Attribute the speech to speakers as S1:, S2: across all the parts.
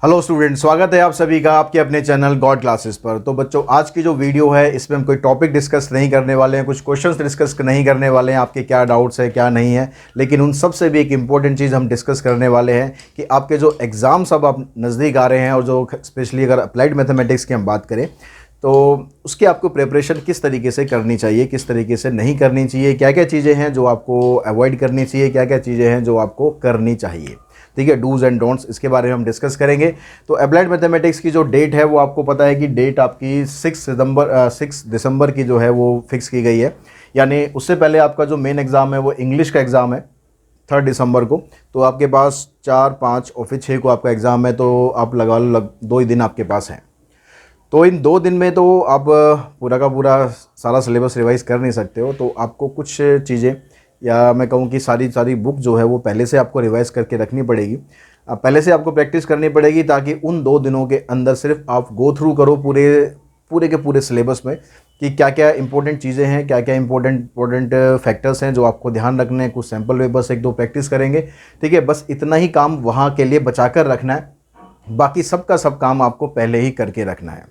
S1: Hello student, स्वागत है आप सभी का आपके अपने चैनल गॉड क्लासेस पर। तो बच्चों, आज की जो वीडियो है इसमें हम कोई टॉपिक डिस्कस नहीं करने वाले हैं, कुछ क्वेश्चंस डिस्कस नहीं करने वाले हैं, आपके क्या डाउट्स है क्या नहीं है। लेकिन उन सब से भी एक इम्पॉर्टेंट चीज़ हम डिस्कस करने वाले हैं कि आपके जो एग्ज़ाम्स अब आप नज़दीक आ रहे हैं और जो स्पेशली अगर अप्लाइड मैथमेटिक्स की हम बात करें तो उसकी आपको प्रिपरेशन किस तरीके से करनी चाहिए, किस तरीके से नहीं करनी चाहिए, क्या क्या चीज़ें हैं जो आपको अवॉइड करनी चाहिए, क्या क्या चीज़ें हैं जो आपको करनी चाहिए। ठीक है, डूज एंड डोंट्स, इसके बारे में हम डिस्कस करेंगे। तो अप्लाइड मैथमेटिक्स की जो डेट है वो आपको पता है कि डेट आपकी 6 दिसंबर की जो है वो फिक्स की गई है। यानी उससे पहले आपका जो मेन एग्ज़ाम है वो इंग्लिश का एग्ज़ाम है 3 दिसंबर को। तो आपके पास 4, 5 और फिर 6 को आपका एग्ज़ाम है, तो आप लगा लो 2 ही दिन आपके पास हैं। तो इन 2 दिन में तो आप पूरा का पूरा सारा सिलेबस रिवाइज़ कर नहीं सकते हो। तो आपको कुछ चीज़ें, या मैं कहूँ कि सारी बुक जो है वो पहले से आपको रिवाइज़ करके रखनी पड़ेगी। पहले से आपको प्रैक्टिस करनी पड़ेगी ताकि उन 2 दिनों के अंदर सिर्फ आप गो थ्रू करो पूरे के पूरे सिलेबस में कि क्या क्या इंपॉर्टेंट चीज़ें हैं, क्या क्या इंपॉर्टेंट फैक्टर्स हैं जो आपको ध्यान रखने हैं। कुछ सैम्पल पेपर्स 1-2 प्रैक्टिस करेंगे, ठीक है। बस इतना ही काम वहाँ के लिए बचा कर रखना है, बाकी सब का सब काम आपको पहले ही करके रखना है।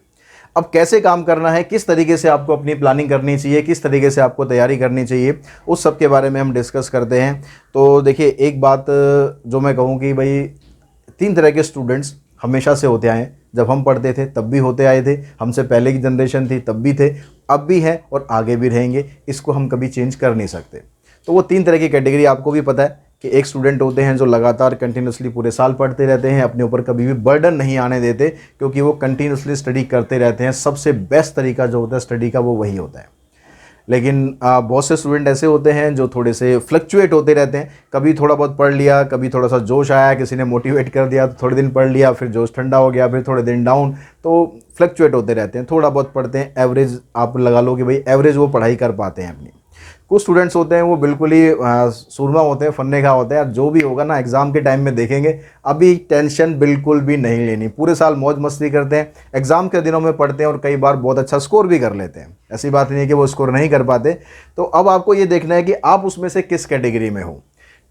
S1: अब कैसे काम करना है, किस तरीके से आपको अपनी प्लानिंग करनी चाहिए, किस तरीके से आपको तैयारी करनी चाहिए, उस सब के बारे में हम डिस्कस करते हैं। तो देखिए, एक बात जो मैं कहूँ कि भाई 3 तरह के स्टूडेंट्स हमेशा से होते आए हैं। जब हम पढ़ते थे तब भी होते आए थे, हमसे पहले की जनरेशन थी तब भी थे, अब भी हैं और आगे भी रहेंगे। इसको हम कभी चेंज कर नहीं सकते। तो वो 3 तरह की कैटेगरी आपको भी पता है कि एक स्टूडेंट होते हैं जो लगातार कंटिन्यूसली पूरे साल पढ़ते रहते हैं, अपने ऊपर कभी भी बर्डन नहीं आने देते, क्योंकि वो कंटिन्यूसली स्टडी करते रहते हैं। सबसे बेस्ट तरीका जो होता है स्टडी का वो वही होता है। लेकिन बहुत से स्टूडेंट ऐसे होते हैं जो थोड़े से फ्लक्चुएट होते रहते हैं। कभी थोड़ा बहुत पढ़ लिया, कभी थोड़ा सा जोश आया, किसी ने मोटिवेट कर दिया तो थोड़े दिन पढ़ लिया, फिर जोश ठंडा हो गया, फिर थोड़े दिन डाउन। तो फ्लक्चुएट होते रहते हैं, थोड़ा बहुत पढ़ते हैं, एवरेज आप लगा लो कि भाई एवरेज वो पढ़ाई कर पाते हैं अपनी। कुछ स्टूडेंट्स होते हैं वो बिल्कुल ही सूरमा होते हैं, फन्ने खा होते हैं। जो भी होगा ना एग्ज़ाम के टाइम में देखेंगे, अभी टेंशन बिल्कुल भी नहीं लेनी, पूरे साल मौज मस्ती करते हैं, एग्ज़ाम के दिनों में पढ़ते हैं और कई बार बहुत अच्छा स्कोर भी कर लेते हैं। ऐसी बात नहीं है कि वो स्कोर नहीं कर पाते। तो अब आपको ये देखना है कि आप उसमें से किस कैटेगरी में हो।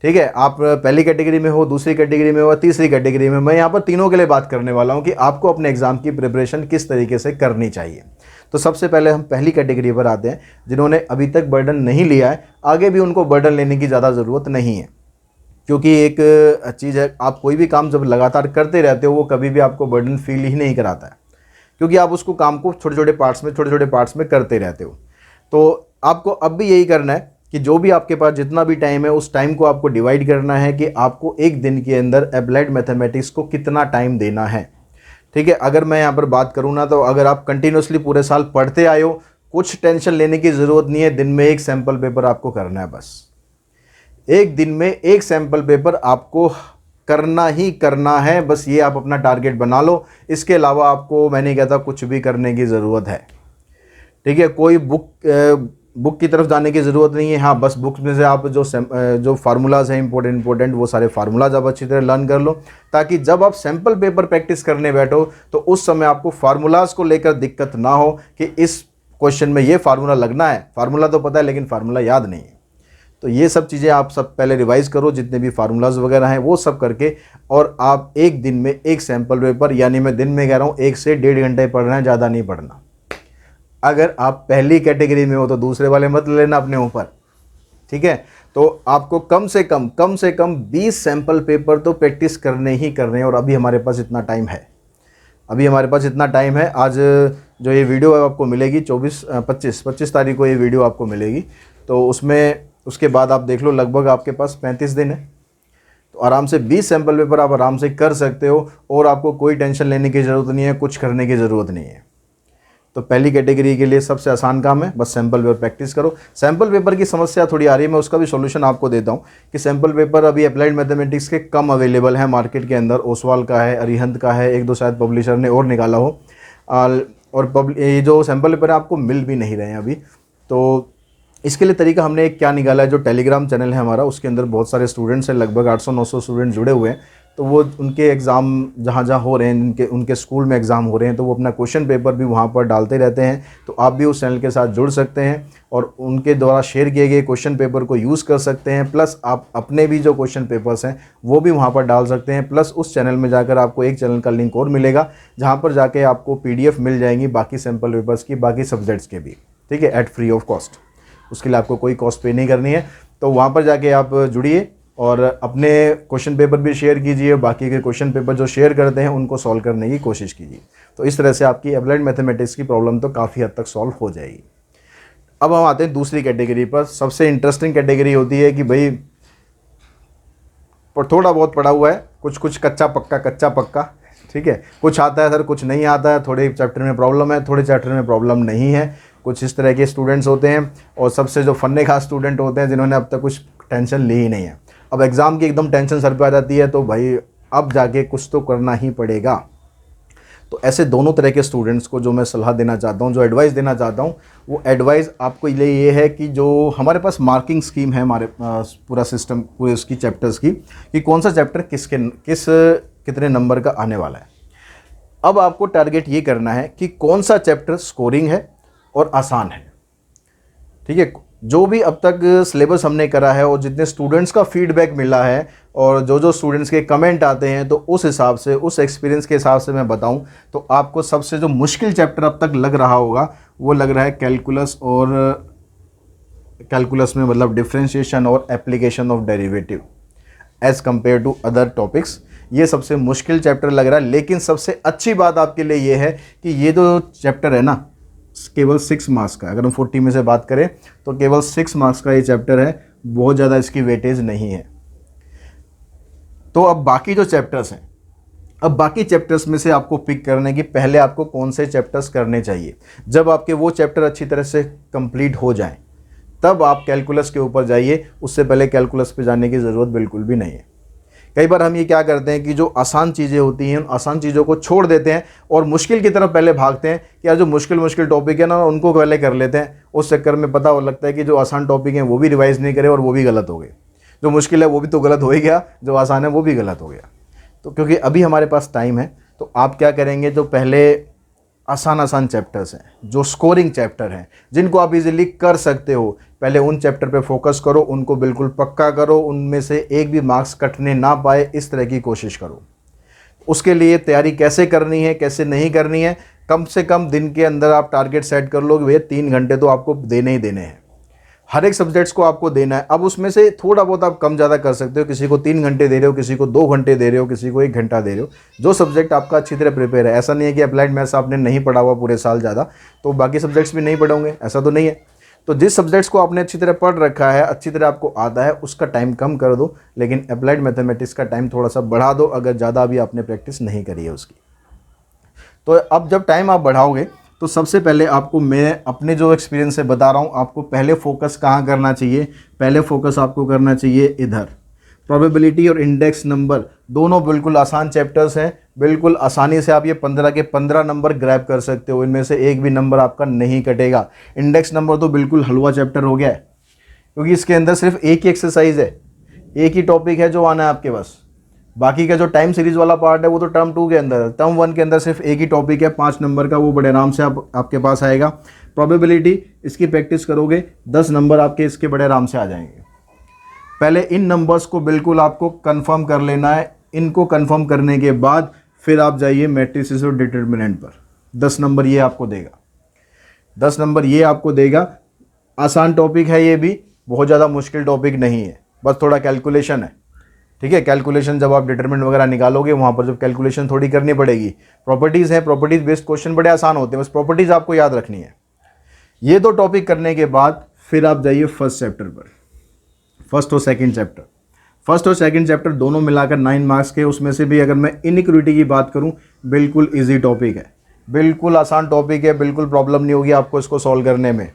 S1: ठीक है, आप पहली कैटेगरी में हो, दूसरी कैटेगरी में हो, तीसरी कैटेगरी में। मैं यहाँ पर तीनों के लिए बात करने वाला हूँ कि आपको अपने एग्ज़ाम की प्रिपरेशन किस तरीके से करनी चाहिए। तो सबसे पहले हम पहली कैटेगरी पर आते हैं, जिन्होंने अभी तक बर्डन नहीं लिया है, आगे भी उनको बर्डन लेने की ज़्यादा ज़रूरत नहीं है। क्योंकि एक चीज़ है, आप कोई भी काम जब लगातार करते रहते हो वो कभी भी आपको बर्डन फील ही नहीं कराता है, क्योंकि आप उसको काम को छोटे छोटे पार्ट्स में करते रहते हो। तो आपको अब भी यही करना है कि जो भी आपके पास जितना भी टाइम है, उस टाइम को आपको डिवाइड करना है कि आपको एक दिन के अंदर अप्लाइड मैथमेटिक्स को कितना टाइम देना है। ठीक है, अगर मैं यहाँ पर बात करूँ ना, तो अगर आप कंटिन्यूसली पूरे साल पढ़ते आए हो, कुछ टेंशन लेने की ज़रूरत नहीं है। दिन में एक सैम्पल पेपर आपको करना है, बस एक दिन में एक सैम्पल पेपर आपको करना ही करना है। बस ये आप अपना टारगेट बना लो। इसके अलावा आपको, मैं नहीं कहता कुछ भी करने की ज़रूरत है। ठीक है, कोई बुक की तरफ जाने की ज़रूरत नहीं है। हाँ, बस बुक्स में से आप जो फार्मूलाज हैं इंपॉर्टेंट वो सारे फार्मूलाज आप अच्छी तरह लर्न कर लो, ताकि जब आप सैम्पल पेपर प्रैक्टिस करने बैठो तो उस समय आपको फार्मूलाज को लेकर दिक्कत ना हो कि इस क्वेश्चन में ये फार्मूला लगना है। फार्मूला तो पता है लेकिन फार्मूला याद नहीं है। तो ये सब चीज़ें आप सब पहले रिवाइज़ करो, जितने भी फार्मूलाज वगैरह हैं वो सब करके, और आप एक दिन में एक सैम्पल पेपर, यानी मैं दिन में कह रहा हूँ 1 से 1.5 घंटे पढ़ना है, ज़्यादा नहीं पढ़ना। अगर आप पहली कैटेगरी में हो तो दूसरे वाले मत लेना अपने ऊपर। ठीक है, तो आपको कम से कम 20 सैम्पल पेपर तो प्रैक्टिस करने ही करने हैं। और अभी हमारे पास इतना टाइम है। आज जो ये वीडियो है आपको मिलेगी 25 तारीख को ये वीडियो आपको मिलेगी। तो उसके बाद आप देख लो, लगभग आपके पास 35 दिन है। तो आराम से 20 सैम्पल पेपर आप आराम से कर सकते हो, और आपको कोई टेंशन लेने की ज़रूरत नहीं है, कुछ करने की ज़रूरत नहीं है। तो पहली कैटेगरी के लिए सबसे आसान काम है, बस सैम्पल पेपर प्रैक्टिस करो। सैम्पल पेपर की समस्या थोड़ी आ रही है, मैं उसका भी सॉल्यूशन आपको देता हूँ कि सैम्पल पेपर अभी अप्लाइड मैथमेटिक्स के कम अवेलेबल है मार्केट के अंदर। ओसवाल का है, अरिहंत का है, 1-2 शायद पब्लिशर ने और निकाला हो। और ये जो सैम्पल पेपर है आपको मिल भी नहीं रहे हैं अभी। तो इसके लिए तरीका हमने एक क्या निकाला है, जो टेलीग्राम चैनल है हमारा, उसके अंदर बहुत सारे स्टूडेंट्स हैं, लगभग 800-900 स्टूडेंट जुड़े हुए हैं। तो वो उनके एग्ज़ाम जहाँ जहाँ हो रहे हैं, उनके स्कूल में एग्ज़ाम हो रहे हैं, तो वो अपना क्वेश्चन पेपर भी वहाँ पर डालते रहते हैं। तो आप भी उस चैनल के साथ जुड़ सकते हैं और उनके द्वारा शेयर किए गए क्वेश्चन पेपर को यूज़ कर सकते हैं। प्लस आप अपने भी जो क्वेश्चन पेपर्स हैं वो भी वहाँ पर डाल सकते हैं। प्लस उस चैनल में जाकर आपको एक चैनल का लिंक और मिलेगा, जहाँ पर जाके आपको PDF मिल जाएंगी बाकी सैम्पल पेपर्स की, बाकी सब्जेक्ट्स के भी, ठीक है, एट फ्री ऑफ कॉस्ट। उसके लिए आपको कोई कॉस्ट पे नहीं करनी है। तो वहाँ पर जाके आप जुड़िए और अपने क्वेश्चन पेपर भी शेयर कीजिए, बाकी के क्वेश्चन पेपर जो शेयर करते हैं उनको सॉल्व करने की कोशिश कीजिए। तो इस तरह से आपकी अप्लाइड मैथमेटिक्स की प्रॉब्लम तो काफ़ी हद तक सॉल्व हो जाएगी। अब हम आते हैं दूसरी कैटेगरी पर। सबसे इंटरेस्टिंग कैटेगरी होती है कि भाई पर थोड़ा बहुत पढ़ा हुआ है, कुछ कुछ कच्चा पक्का, ठीक है, कुछ आता है सर, कुछ नहीं आता है, थोड़े चैप्टर में प्रॉब्लम है, थोड़े चैप्टर में प्रॉब्लम नहीं है। कुछ इस तरह के स्टूडेंट्स होते हैं और सबसे जो फन्ने खास स्टूडेंट होते हैं जिन्होंने अब तक कुछ टेंशन ली ही नहीं है। अब एग्ज़ाम की एकदम टेंशन सर पे आ जाती है, तो भाई अब जाके कुछ तो करना ही पड़ेगा। तो ऐसे दोनों तरह के स्टूडेंट्स को जो मैं सलाह देना चाहता हूँ, जो एडवाइस देना चाहता हूँ, वो एडवाइस आपको ये है कि जो हमारे पास मार्किंग स्कीम है, हमारे पूरा सिस्टम, पूरे उसकी चैप्टर्स की, कि कौन सा चैप्टर कितने नंबर का आने वाला है। अब आपको टारगेट ये करना है कि कौन सा चैप्टर स्कोरिंग है और आसान है, ठीक है। जो भी अब तक सिलेबस हमने करा है और जितने स्टूडेंट्स का फीडबैक मिला है और जो स्टूडेंट्स के कमेंट आते हैं, तो उस हिसाब से, उस एक्सपीरियंस के हिसाब से मैं बताऊं तो आपको सबसे जो मुश्किल चैप्टर अब तक लग रहा होगा वो लग रहा है कैलकुलस, और कैलकुलस में मतलब डिफरेंशिएशन और application of derivative as compare to other topics. ये सबसे मुश्किल चैप्टर लग रहा है। लेकिन सबसे अच्छी बात आपके लिए ये है कि ये जो चैप्टर है ना, केवल 6 मार्क्स का, अगर हम 40 में से बात करें तो केवल 6 मार्क्स का ये चैप्टर है, बहुत ज़्यादा इसकी वेटेज नहीं है। तो अब बाकी जो चैप्टर्स हैं, अब बाकी चैप्टर्स में से आपको पिक करने की, पहले आपको कौन से चैप्टर्स करने चाहिए। जब आपके वो चैप्टर अच्छी तरह से कंप्लीट हो जाएं, तब आप कैलकुलस के ऊपर जाइए। उससे पहले कैलकुलस पे जाने की ज़रूरत बिल्कुल भी नहीं है। कई बार हम ये क्या करते हैं कि जो आसान चीज़ें होती हैं, उन आसान चीज़ों को छोड़ देते हैं और मुश्किल की तरफ पहले भागते हैं कि यार जो मुश्किल टॉपिक है ना, उनको पहले कर लेते हैं। उस चक्कर में पता लगता है कि जो आसान टॉपिक हैं वो भी रिवाइज़ नहीं करे और वो भी गलत हो गए। जो मुश्किल है वो भी तो गलत हो ही गया, जो आसान है वो भी गलत हो गया। तो क्योंकि अभी हमारे पास टाइम है, तो आप क्या करेंगे, जो पहले आसान चैप्टर्स हैं, जो स्कोरिंग चैप्टर हैं, जिनको आप इजीली कर सकते हो, पहले उन चैप्टर पे फोकस करो, उनको बिल्कुल पक्का करो, उनमें से एक भी मार्क्स कटने ना पाए, इस तरह की कोशिश करो। उसके लिए तैयारी कैसे करनी है, कैसे नहीं करनी है, कम से कम दिन के अंदर आप टारगेट सेट कर लो कि भैया 3 घंटे तो आपको देने ही देने हैं, हर एक सब्जेक्ट्स को आपको देना है। अब उसमें से थोड़ा बहुत आप कम ज़्यादा कर सकते हो, किसी को 3 घंटे दे रहे हो, किसी को 2 घंटे दे रहे हो, किसी को 1 घंटा दे रहे हो, जो सब्जेक्ट आपका अच्छी तरह प्रिपेयर है। ऐसा नहीं है कि अप्लाइड मैथ्स आपने नहीं पढ़ा हुआ पूरे साल ज़्यादा तो बाकी सब्जेक्ट्स भी नहीं पढ़ोगे, ऐसा तो नहीं है। तो जिस सब्जेक्ट्स को आपने अच्छी तरह पढ़ रखा है, अच्छी तरह आपको आता है, उसका टाइम कम कर दो, लेकिन अप्लाइड मैथमेटिक्स का टाइम थोड़ा सा बढ़ा दो, अगर ज़्यादा अभी आपने प्रैक्टिस नहीं करी है उसकी। तो अब जब टाइम आप बढ़ाओगे तो सबसे पहले आपको, मैं अपने जो एक्सपीरियंस से बता रहा हूँ, आपको पहले फोकस कहाँ करना चाहिए, पहले फोकस आपको करना चाहिए इधर। प्रोबेबिलिटी और इंडेक्स नंबर दोनों बिल्कुल आसान चैप्टर्स हैं, बिल्कुल आसानी से आप ये 15 के 15 नंबर ग्रैब कर सकते हो, इनमें से एक भी नंबर आपका नहीं कटेगा। इंडेक्स नंबर तो बिल्कुल हलवा चैप्टर हो गया है, क्योंकि इसके अंदर सिर्फ एक ही एक्सरसाइज है, एक ही टॉपिक है जो आना है आपके पास। बाकी का जो टाइम सीरीज वाला पार्ट है वो तो टर्म 2 के अंदर है। टर्म 1 के अंदर सिर्फ एक ही टॉपिक है 5 नंबर का, वो बड़े आराम से आपके पास आएगा। प्रोबेबिलिटी, इसकी प्रैक्टिस करोगे 10 नंबर आपके इसके बड़े आराम से आ जाएंगे। पहले इन नंबर्स को बिल्कुल आपको कंफर्म कर लेना है। इनको कंफर्म करने के बाद फिर आप जाइए मैट्रिसेस और डिटर्मिनेंट पर। 10 नंबर ये आपको देगा, 10 नंबर ये आपको देगा। आसान टॉपिक है ये भी, बहुत ज़्यादा मुश्किल टॉपिक नहीं है, बस थोड़ा कैलकुलेशन है, ठीक है। कैलकुलेशन जब आप डिटरमिनेंट वगैरह निकालोगे वहाँ पर जब कैलकुलेशन थोड़ी करनी पड़ेगी। प्रॉपर्टीज़ हैं, प्रॉपर्टीज़ बेस्ड क्वेश्चन बड़े आसान होते हैं, बस प्रॉपर्टीज़ आपको याद रखनी है। ये 2 टॉपिक करने के बाद फिर आप जाइए फर्स्ट चैप्टर पर। फर्स्ट और सेकंड चैप्टर दोनों मिलाकर 9 मार्क्स के, उसमें से भी अगर मैं इनइक्वालिटी की बात करूँ, बिल्कुल ईजी टॉपिक है, बिल्कुल आसान टॉपिक है, बिल्कुल प्रॉब्लम नहीं होगी आपको इसको सॉल्व करने में।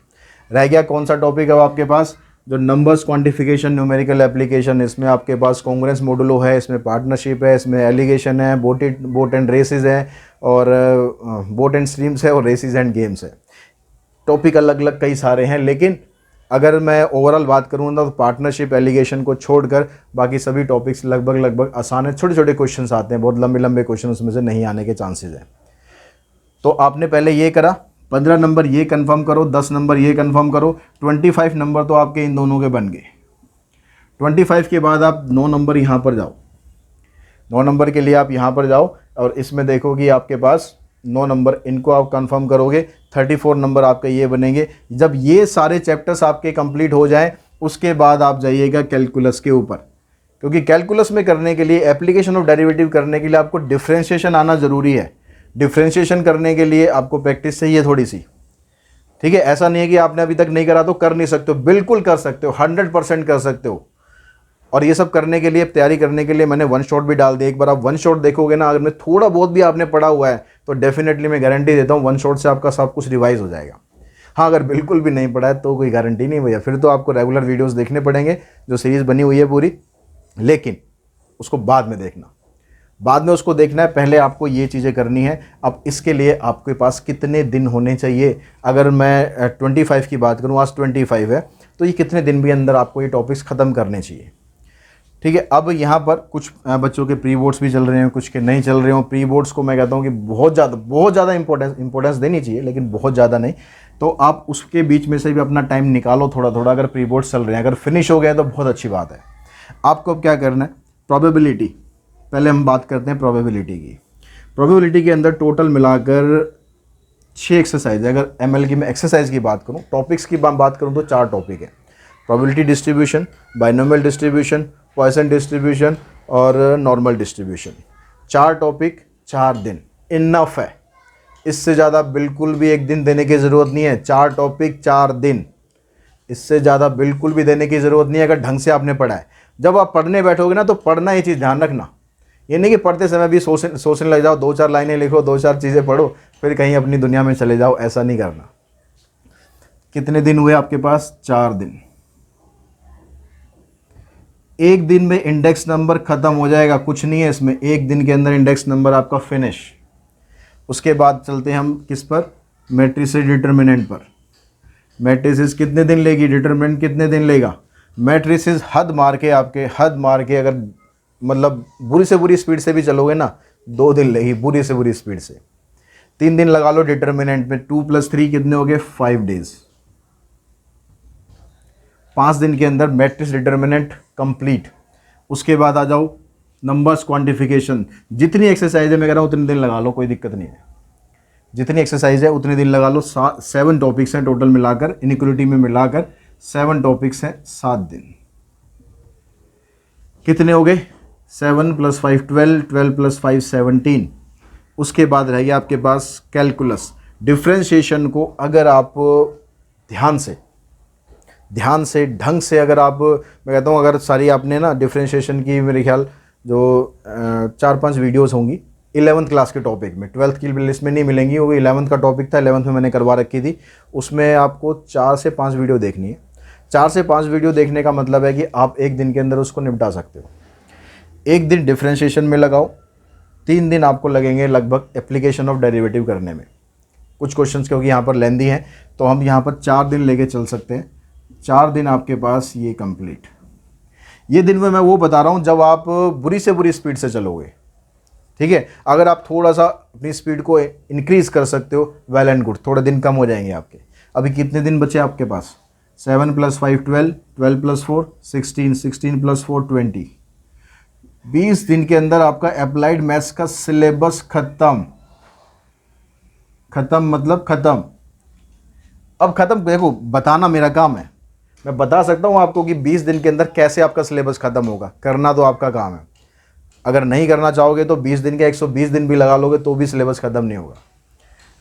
S1: रह गया कौन सा टॉपिक है आपके पास, जो नंबर्स क्वांटिफिकेशन न्यूमेरिकल एप्लीकेशन। इसमें आपके पास कॉन्ग्रुएंस मॉडुलो है, इसमें पार्टनरशिप है, इसमें एलिगेशन है, बोट एंड रेसेस है, और बोट एंड स्ट्रीम्स है, और रेसेस एंड गेम्स है। टॉपिक अलग अलग कई सारे हैं, लेकिन अगर मैं ओवरऑल बात करूँ ना तो पार्टनरशिप एलिगेशन को छोड़कर बाकी सभी टॉपिक्स लगभग आसान है। छोटे छोटे क्वेश्चंस आते हैं, बहुत लंबे क्वेश्चन उसमें से नहीं आने के चांसेस हैं। तो आपने पहले ये करा, 15 नंबर ये कंफर्म करो, 10 नंबर ये कंफर्म करो, 25 नंबर तो आपके इन दोनों के बन गए। 25 के बाद आप 9 नंबर यहाँ पर जाओ, 9 नंबर के लिए आप यहाँ पर जाओ और इसमें देखो कि आपके पास 9 नंबर, इनको आप कंफर्म करोगे। 34 नंबर आपका ये बनेंगे। जब ये सारे चैप्टर्स आपके कंप्लीट हो जाएं उसके बाद आप जाइएगा कैलकुलस के ऊपर, क्योंकि कैलकुलस में करने के लिए, एप्लीकेशन ऑफ डेरिवेटिव करने के लिए आपको डिफ्रेंशिएशन आना ज़रूरी है। डिफ्रेंशिएशन करने के लिए आपको प्रैक्टिस चाहिए थोड़ी सी, ठीक है। ऐसा नहीं है कि आपने अभी तक नहीं करा तो कर नहीं सकते हो, बिल्कुल कर सकते हो, 100% कर सकते हो। और ये सब करने के लिए, तैयारी करने के लिए मैंने वन शॉट भी डाल दिया। एक बार आप वन शॉट देखोगे ना, अगर मैं थोड़ा बहुत भी आपने पढ़ा हुआ है तो डेफिनेटली मैं गारंटी देता हूँ वन शॉट से आपका सब कुछ रिवाइज हो जाएगा। हाँ, अगर बिल्कुल भी नहीं पढ़ा है तो कोई गारंटी नहीं भैया, फिर तो आपको रेगुलर वीडियोस देखने पड़ेंगे जो सीरीज़ बनी हुई है पूरी, लेकिन उसको बाद में देखना, बाद में उसको देखना है। पहले आपको ये चीज़ें करनी है। अब इसके लिए आपके पास कितने दिन होने चाहिए? अगर मैं 25 की बात करूँ, आज 25 है, तो ये कितने दिन भी अंदर आपको ये टॉपिक्स ख़त्म करने चाहिए, ठीक है। अब यहाँ पर कुछ बच्चों के प्री बोर्ड्स भी चल रहे हैं, कुछ के नहीं चल रहे हो। प्री बोर्ड्स को मैं कहता हूँ कि बहुत ज़्यादा इंपॉर्टेंस देनी चाहिए, लेकिन बहुत ज़्यादा नहीं। तो आप उसके बीच में से भी अपना टाइम निकालो थोड़ा थोड़ा। अगर प्री बोर्ड्स चल रहे हैं, अगर फिनिश हो गए तो बहुत अच्छी बात है। आपको अब क्या करना है, प्रोबेबिलिटी, पहले हम बात करते हैं प्रोबेबिलिटी की। प्रोबेबिलिटी के अंदर टोटल मिलाकर 6 एक्सरसाइज है। अगर ML की मैं एक्सरसाइज की बात करूँ, टॉपिक्स की बात करूँ तो 4 टॉपिक है। Probability distribution, binomial distribution, Poisson distribution और नॉर्मल डिस्ट्रीब्यूशन। 4 टॉपिक, 4 दिन इनफ है। इससे ज़्यादा बिल्कुल भी एक दिन देने की ज़रूरत नहीं है। 4 टॉपिक 4 दिन, इससे ज़्यादा बिल्कुल भी देने की ज़रूरत नहीं है अगर ढंग से आपने पढ़ा है। जब आप पढ़ने बैठोगे ना तो पढ़ना, ये चीज़ ध्यान रखना, ये नहीं कि पढ़ते समय भी सोचने लग जाओ, 2-4 लाइनें लिखो, 2-4 चीज़ें पढ़ो, फिर कहीं अपनी दुनिया में चले जाओ। ऐसा नहीं करना। कितने दिन हुए आपके पास? 4 दिन। एक दिन में इंडेक्स नंबर खत्म हो जाएगा, कुछ नहीं है इसमें। एक दिन के अंदर इंडेक्स नंबर आपका फिनिश। उसके बाद चलते हैं हम किस पर? मैट्रिसेस डिटर्मिनेंट पर। मैट्रिसेस कितने दिन लेगी, डिटर्मिनेंट कितने दिन लेगा? मैट्रिसेस हद मार के, आपके हद मार के, अगर मतलब बुरी से बुरी स्पीड से भी चलोगे ना, 2 दिन लेगी, बुरी से बुरी स्पीड से। 3 दिन लगा लो डिटर्मिनेंट में। 2 + 3 कितने हो गए? 5 डेज। 5 दिन के अंदर मैट्रिक्स डिटर्मिनेंट कंप्लीट। उसके बाद आ जाओ नंबर्स क्वांटिफिकेशन। जितनी एक्सरसाइज है मैं कह रहा हूँ उतने दिन लगा लो, कोई दिक्कत नहीं है। जितनी एक्सरसाइज है उतने दिन लगा लो। 7 टॉपिक्स हैं टोटल मिलाकर, इनइक्वालिटी में मिलाकर 7 टॉपिक्स हैं, 7 दिन। कितने हो गए? 7 + 5 12, 12 + 5 17। उसके बाद रह गया आपके पास कैलकुलस। डिफ्रेंशिएशन को अगर आप ध्यान से ढंग से, अगर आप, मैं कहता हूँ अगर सारी आपने ना डिफ्रेंशिएशन की, मेरे ख्याल जो 4-5 वीडियोस होंगी 11th क्लास के टॉपिक में, 12th की लिस्ट में नहीं मिलेंगी, वो 11th का टॉपिक था, 11th में मैंने करवा रखी थी। उसमें आपको 4 से 5 वीडियो देखनी है। 4 से 5 वीडियो देखने का मतलब है कि आप एक दिन के अंदर उसको निपटा सकते हो। एक दिन डिफ्रेंशिएशन में लगाओ, 3 दिन आपको लगेंगे लगभग एप्लीकेशन ऑफ डेरिवेटिव करने में। कुछ क्वेश्चंस क्योंकि यहाँ पर लेंदी हैं तो हम यहाँ पर 4 दिन लेके चल सकते हैं। 4 दिन आपके पास ये कंप्लीट। ये दिन में मैं वो बता रहा हूँ जब आप बुरी से बुरी स्पीड से चलोगे, ठीक है। अगर आप थोड़ा सा अपनी स्पीड को इंक्रीज कर सकते हो, वेल एंड गुड, थोड़े दिन कम हो जाएंगे आपके। अभी कितने दिन बचे आपके पास? 7 + 5 12, 12 + 4 16, 16 + 4 20। 20 दिन के अंदर आपका अप्लाइड मैथ्स का सिलेबस खत्म मतलब खत्म। अब खत्म, देखो बताना मेरा काम है, मैं बता सकता हूँ आपको कि 20 दिन के अंदर कैसे आपका सिलेबस खत्म होगा। करना तो आपका काम है। अगर नहीं करना चाहोगे तो 20 दिन के 120 दिन भी लगा लोगे तो भी सिलेबस ख़त्म नहीं होगा।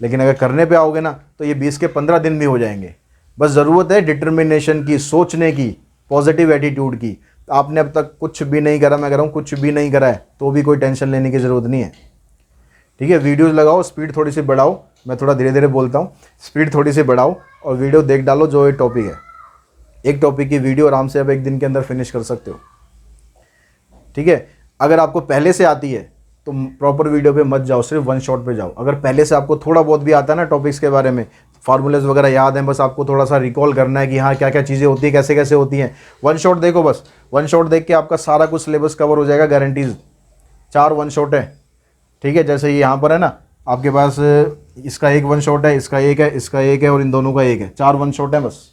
S1: लेकिन अगर करने पे आओगे ना तो ये 20 के 15 दिन भी हो जाएंगे। बस ज़रूरत है डिटर्मिनेशन की, सोचने की, पॉजिटिव एटीट्यूड की। आपने अब तक कुछ भी नहीं करा, मैं कह रहा हूँ कुछ भी नहीं करा है, तो भी कोई टेंशन लेने की ज़रूरत नहीं है, ठीक है। वीडियोज़ लगाओ, स्पीड थोड़ी सी बढ़ाओ, मैं थोड़ा धीरे धीरे बोलता हूँ, स्पीड थोड़ी सी बढ़ाओ और वीडियो देख डालो जो ये टॉपिक है। एक टॉपिक की वीडियो आराम से आप एक दिन के अंदर फिनिश कर सकते हो, ठीक है। अगर आपको पहले से आती है तो प्रॉपर वीडियो पे मत जाओ, सिर्फ वन शॉट पे जाओ। अगर पहले से आपको थोड़ा बहुत भी आता है ना टॉपिक्स के बारे में, फार्मूलेज वगैरह याद हैं, बस आपको थोड़ा सा रिकॉल करना है कि हाँ क्या क्या चीज़ें होती हैं, कैसे कैसे होती हैं। वन शॉट देखो, बस वन शॉट देख के आपका सारा कुछ सिलेबस कवर हो जाएगा, गारंटीज। 4 वन शॉट है, ठीक है। जैसे ये यहाँ पर है ना, आपके पास इसका एक वन शॉट है, इसका एक है, इसका एक है और इन दोनों का एक है, 4 वन शॉट है बस।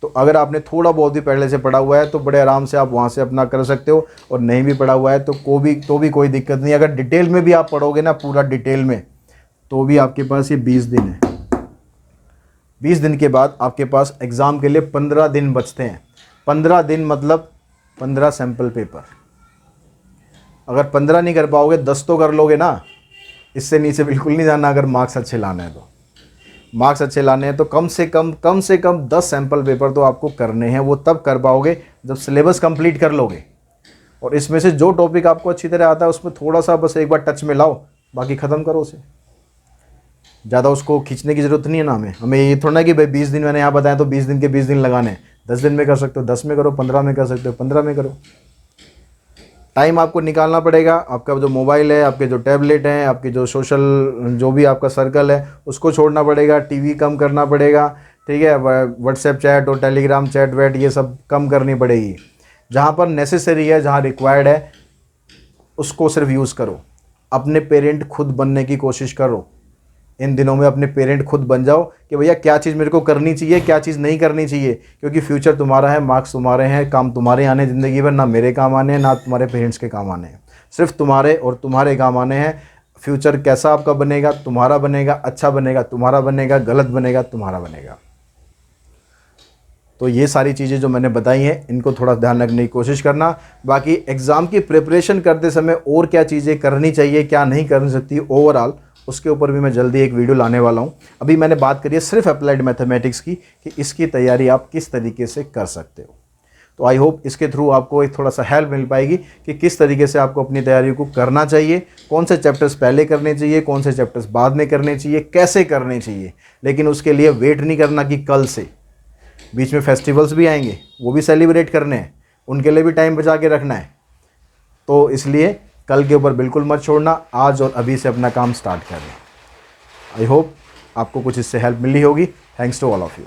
S1: तो अगर आपने थोड़ा बहुत भी पहले से पढ़ा हुआ है तो बड़े आराम से आप वहाँ से अपना कर सकते हो, और नहीं भी पढ़ा हुआ है तो भी कोई दिक्कत नहीं। अगर डिटेल में भी आप पढ़ोगे ना, पूरा डिटेल में, तो भी आपके पास ये 20 दिन है। 20 दिन के बाद आपके पास एग्ज़ाम के लिए 15 दिन बचते हैं। 15 दिन मतलब 15 सैम्पल पेपर। अगर 15 नहीं कर पाओगे, 10 तो कर लोगे ना, इससे नीचे बिल्कुल नहीं जाना। अगर मार्क्स अच्छे लाने हैं तो, मार्क्स अच्छे लाने हैं तो कम से कम 10 सैम्पल पेपर तो आपको करने हैं। वो तब कर पाओगे जब सिलेबस कंप्लीट कर लोगे, और इसमें से जो टॉपिक आपको अच्छी तरह आता है उसमें थोड़ा सा बस एक बार टच में लाओ, बाकी ख़त्म करो उसे। ज़्यादा उसको खींचने की ज़रूरत नहीं है ना हमें ये थोड़ा ना कि भाई 20 दिन मैंने यहाँ बताया तो 20 दिन के 20 दिन लगाने हैं। 10 दिन में कर सकते हो 10 में करो, 15 में कर सकते हो 15 में करो। टाइम आपको निकालना पड़ेगा। आपका जो मोबाइल है, आपके जो टैबलेट हैं, आपके जो सोशल जो भी आपका सर्कल है उसको छोड़ना पड़ेगा, टीवी कम करना पड़ेगा, ठीक है। व्हाट्सएप चैट और टेलीग्राम चैट वैट ये सब कम करनी पड़ेगी। जहाँ पर नेसेसरी है, जहाँ रिक्वायर्ड है, उसको सिर्फ यूज़ करो। अपने पेरेंट खुद बनने की कोशिश करो। इन दिनों में अपने पेरेंट खुद बन जाओ कि भैया क्या चीज़ मेरे को करनी चाहिए, क्या चीज़ नहीं करनी चाहिए, क्योंकि फ्यूचर तुम्हारा है, मार्क्स तुम्हारे हैं, काम तुम्हारे आने ज़िंदगी भर। ना मेरे काम आने हैं, ना तुम्हारे पेरेंट्स के काम आने हैं, सिर्फ तुम्हारे और तुम्हारे काम आने हैं। फ्यूचर कैसा आपका बनेगा, तुम्हारा बनेगा, अच्छा बनेगा तुम्हारा बनेगा, गलत बनेगा तुम्हारा बनेगा। तो ये सारी चीज़ें जो मैंने बताई हैं, इनको थोड़ा ध्यान रखने की कोशिश करना। बाकी एग्ज़ाम की प्रिपरेशन करते समय और क्या चीज़ें करनी चाहिए, क्या नहीं कर सकती ओवरऑल, उसके ऊपर भी मैं जल्दी एक वीडियो लाने वाला हूँ। अभी मैंने बात करी है सिर्फ अप्लाइड मैथमेटिक्स की, कि इसकी तैयारी आप किस तरीके से कर सकते हो। तो आई होप इसके थ्रू आपको एक थोड़ा सा हेल्प मिल पाएगी कि किस तरीके से आपको अपनी तैयारी को करना चाहिए, कौन से चैप्टर्स पहले करने चाहिए, कौन से चैप्टर्स बाद में करने चाहिए, कैसे करने चाहिए। लेकिन उसके लिए वेट नहीं करना कि कल से, बीच में फेस्टिवल्स भी आएंगे, वो भी सेलिब्रेट करने हैं, उनके लिए भी टाइम बचा के रखना है। तो इसलिए कल के ऊपर बिल्कुल मत छोड़ना, आज और अभी से अपना काम स्टार्ट करें। आई होप आपको कुछ इससे हेल्प मिली होगी। Thanks to all of you.